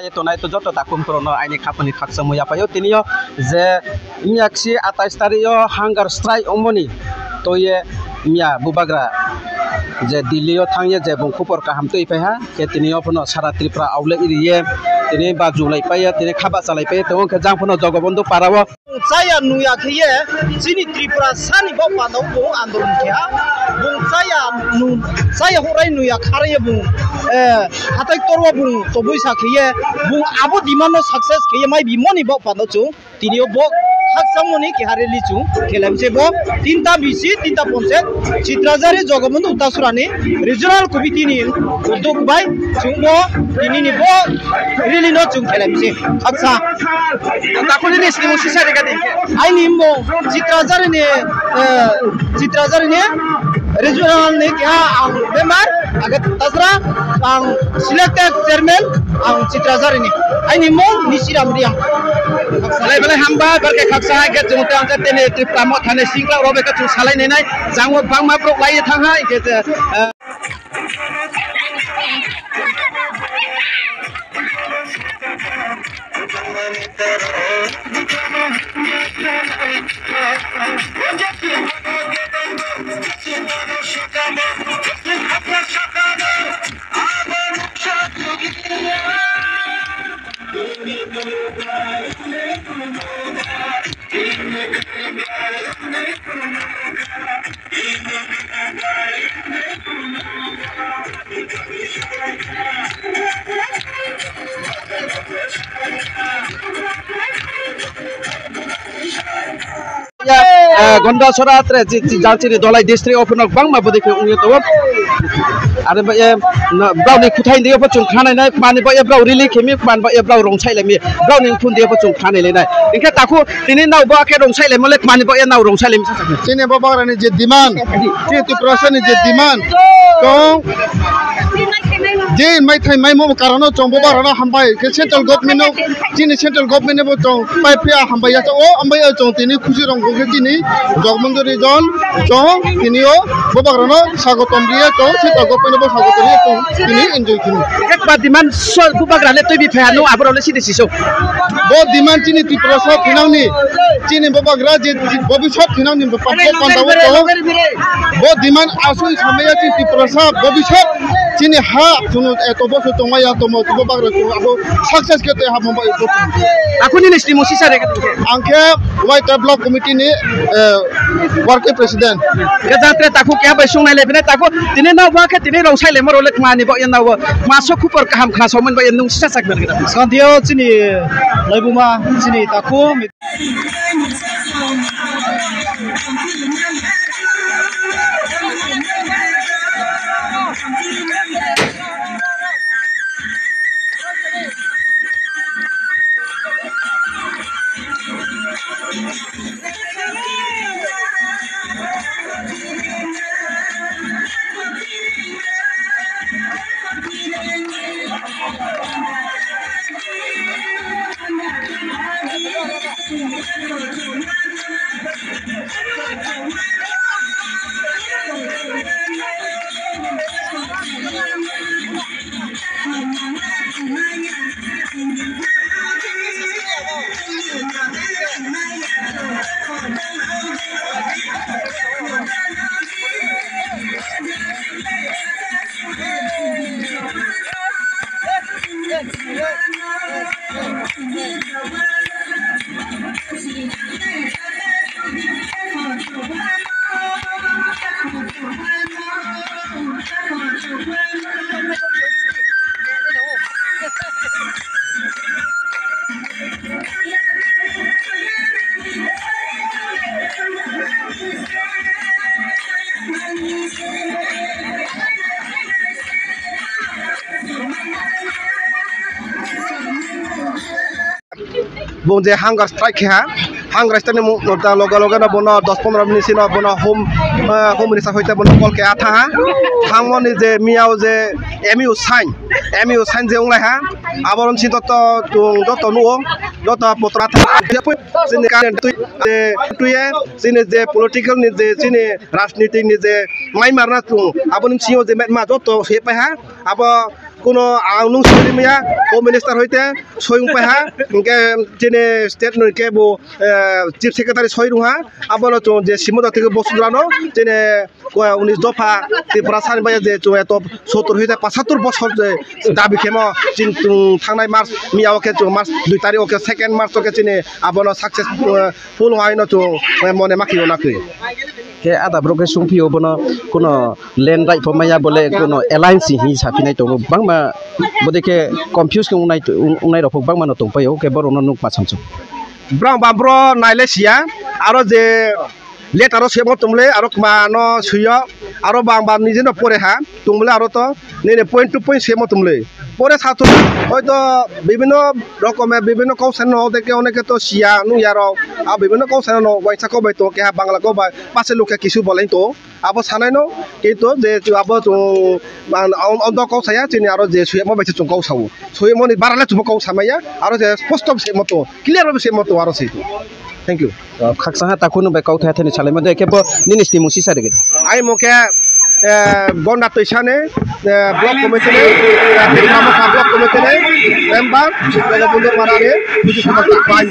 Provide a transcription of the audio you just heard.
तो नाय तो जत दाकुम करनो आइनि खापनि खाकसा मुया पायो तिनियो जे मियाक्सि 28 तारिखो हांगार स्ट्राइक अमनि तो ये मिया बुबाग्रा जे दिल्लीयाव थांयो जे बुंखुपर काहाम तै फायहा के तिनियो फनो सारा त्रिपुरा आवले इरिये तिनि बाजु लायपायो तिनि खाबा चालायपायो तो के जांफनो Jagbandhu पाराव saya nuya khiye sini tripura sani ba pano bo andolon kya bung saya horai nuya khare bung hatai torwa bung to boisa khiye bung abo dimano success khiye mai bimoni ba pano chu tinio bo haksamoni ki hareli chu khelamse bo tinta bisi tinta ponset chitrazari jogobondhu utasurani regional committee ni udok bai chungbo tinini bo really no chung khelamse haksa takoni ni sini musisa de ai nimbo chitrazari ne regional ne kya member agat tasra ang selected chairman ang chitrazari ne ai nimbo nisiram riam salai bale hamba barke khaksa ke jungte ang tene tripura mo thane singla robe ka chu salai ne nai jangwo bangma prok lai thang hai ke गंडा सरात्रे जालचिनि Dalai district अफिनक बांमा बदिखौ उयो तो आरो बे गावनि खुथाइ दियो पचुं खानायनाय माने बे ब्राव really खेमि मान बे ब्राव रंसाइलेमि गावनि खुन दियो पचुं खानायलेनाय इनके ताखु तिनि नाव बा के रंसाइलेमले माने बे नाव रंसाइलेमि चिने बाबारानि जे डिमान्ड ति प्रशासननि जे डिमान्ड तो जे माइथाइ माइमो कारण चंबो बारानो हामबाय के सेंट्रल गवर्नमेन्ट चिनि सेंट्रल गवर्नमेन्ट बो चं पाइपिया हामबाय या ओ हामबाय चं तिनि खुसि रंगो के तिनि जगमंदो रिजन चं तिनियो बाबारानो स्वागतम दिया तो सेंट्रल गवर्नमेन्ट बो स्वागतम दिया तो तिनि एन्जॉय किनि के बा डिमान्ड सो बाबाराले तै बिफायानो आबरले सिदि सिसौ बो डिमान्ड चिनि त्रिपुरा थिनावनि चिनि बाबाग्रा जे भविष्यत थिनावनि पापो पांदावो तो बो डिमान्ड आसु सामया चिनि त्रिपुरा भविष्यत चिनि हा तुनु एतो बसो तो माया तो मो तो बाग्रा तो अब सक्सेस केते हा मो आखुनि नेसनि मोसिसा रे आंखे वाइट ब्लॉक कमिटी नि वर्किंग प्रेसिडेंट के जात्रे ताखु के बे सुंनाय लेबने ताखु तिनि नाव बा के तिनि रौसाइले मरोले मानि बो नाव मासो खुपर काहाम खासोमन बे नु सिसा साकन सान्दियो चिनि लैबुमा चिनि ताखु बुंजे हांगार स्ट्राइक है हांगार स्ट्राइक ने मोटा लोगा ना बनो 10-15 मिनट सिनो बनो होम रिसा होइते बनो कल के आथा थांगमनि जे मियाव जे एमयू साइन जे उंलाय हा आबरन सि दत नुओ दत पत्रा जिनि कारेन्ट जे तुये जिनि जे पॉलिटिकल नि जे जिनि राजनीति नि जे माइ मारना तुं आबन सियो जे मा दत हेपाय हा अब কোনো আংনুং সরিমিয়া হোম মিনিস্টার হইতে সই উপায় হা ইনকে যেনে স্টেট নইকে বো চিফ সেক্রেটারি সই রুহা আবার যে সিমন্ত থেকে বসুরানো যেনে 19 দফা ত্রিপুরা সানি বাই যে এত 70 হইতে 75 বছর যে দাবি খেমো থাংনাই মার্চ মিয়া ওকে মার্চ 2 তারিখ ওকে 2 মার্চ ওকে চিনে আবার সাকসেসফুল হয় না মনে মাখিও নাকি ke ada broke sungpio bono kono land right pamaya bole kono alliance hi sapinai to bangma bodike confuse ke unai rok bangma no tongpayo ke borono nuk machamchu ব্রাং বাব্র নাইলে সিয়া আরো যে লেটারও সেমো তুমলে আরো মানো সুইয় আরো বাং বাম নিজে ন পরে হা তুমলে আরো তো নেনে পয়েন্ট টু পয়েন্ট সেমো তুমলে পরে ছাত্র হয়তো বিভিন্ন রকমের বিভিন্ন কৌশল দেখে অনেকে তো সিয়া নুয়ারো আর বিভিন্ন কৌশল ওয়াইসা কবাই তো কে বাংলা কবাই পাশে লোকে কিছু বলেন তো আবার সানাই নো কিন্তু যে আবার অন্ধ কৌশায়া চিনি আরো যে সুয়ে মো বাইছে কৌশাও সুয়ে মনি বারালে তুমি কৌশামাইয়া আরো যে স্পষ্ট সে মতো ক্লিয়ার ভাবে সে মতো আরো সেইতো thank you khaksaha takunu be kautha thani chale mode ke bo ninis timu sisa de আই মোকে গন্ডা তৈসানে block committee block committee member বন্ধু মারারে কিছু সমস্যা পাই